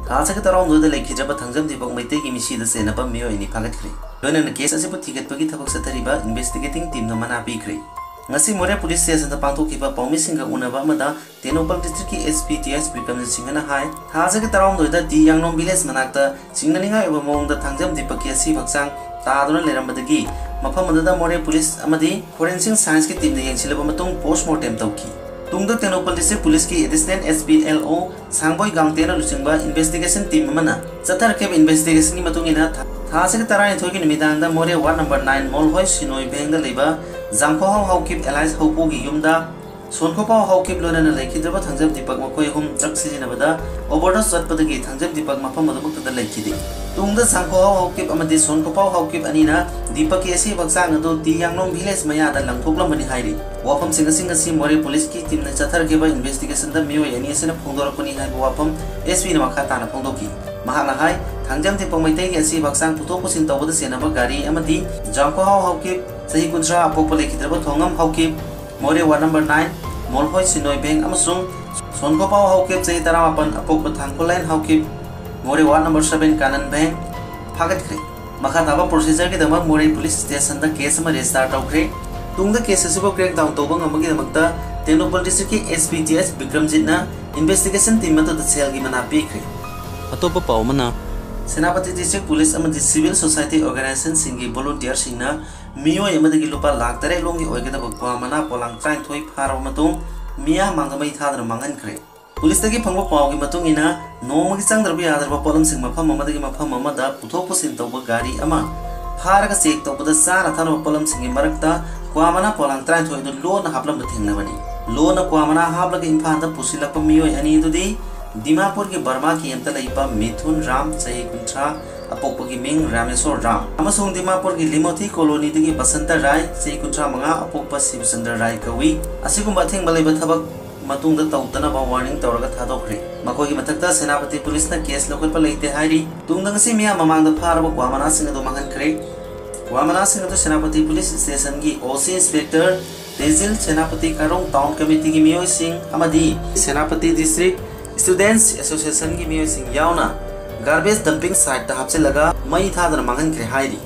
थासक तराउंदुदा लेखिद्रब थंगजम दीपक मैते की मिसी द सेनब मियोइनी फागतख्रे लोनन केस असिबु थिगतपगी थबक सतरिबा इन्वेस्टिगेटिंग टीम न मना पिख्रे ngasi more police station da pangthokiba pawmisinga unaba amada Tenopal district ki SPTS Bikram Singhana hai thaja ki tarawng doida di yangnom village manakta singnaninga eba mong da thangjam dipaki asi baksang taduna lerambadagi mafam adada more police amadi forensic science ki team ne yengsilaba matung postmortem tawki tungda Tenopal district police ki assistant SPLO sangboy gangtena lusingba investigation team amana chatarkeb investigation ni matungina thaja ki tarai thoki nimidang da more ward number 9 molhoi sinoi beng da leba Zangko Haukip Alliance Haupugi Yumda Sonkopa Haukip Lona Lakidaba Tanzam Dipak Makoi Hum Traxi Navada Overdose Satpadagi Tanzam Dipak Mapamaka the Lakidi Tungda Sanko Haukip Amadi Sonkopa Haukip Anina Dipak Yasi Baksangado Di Yangnom Village Maya the Langtopla Mani Hairi Wapam Singa Mori Police Kit in the Chatar Giba investigation the Mio and Yasin of Pondorapuni Wapam SV Makatana Pondoki Mahana Hai Tanjam Dipomate Yasi Baksang Putopus in Toba the Senaba Gari Amadi Janko Haukip Sahi Kuntra Apopole Kitraba Tongam Haukip More ward number 9 Molhoi Sinoi Beng Amasung Sonkopa Haukip Sahi Tarapan Apopa Tangpolan Haukip More ward number 7 Kanan Beng Pagat Kre Makataba procedure ki dama More police station the case ma restart out kre tung the case asibo crack down tobang amagi damakta Tenopal district ki SPTS Bikram Jitna investigation team to the cell gi mana pe kre atopa pawmana Senapati district police amadi civil society organization singi volunteer singna Mio Yamadagi Lupa Lak Tare Longi Oigata Bakwana Polang Train Toy Paramatung Mia Mangamai Thadra Mangan Kre Police Taki Pango Pawgi Matungina No Magisang Rabi Other Polam Singmapa Mamadagi Mapa Mamada Putopus in Toba Gari Ama Haraga Sek Toba the Sana Tano Polam Singi Marakta Kwamana Polang Train Toy the Lona Hablam Batinavani Lona Kwamana Habla Infanta Pusilapa Mio Ani today Dimapur ki Burma ki Antalaipa Mithun Ram Sahi Kuntra Apopagi Ming Ramesor Ram Amasung Dimapur ki Limoti colony ki Basanta Rai Sahi Kuntra Manga Apopa Sibsandar Rai Kawi Asigum Bathing Balaiba Thabak Matung the Tautana ba warning Tauraga Thadokre Makoi Matakta Senapati Police na case local palate Hairi Tungdang Simia Mamang the Parabo Wamana Singado Mangan Kre Wamana Singado Senapati Police Station ki OC Inspector Tezil Senapati Karong Town Committee ki Mio Singh Amadi Senapati District Students Association की मियो Singh यावना garbage dumping site ता हपसे लगा मई था दर मंगन करे हाइरी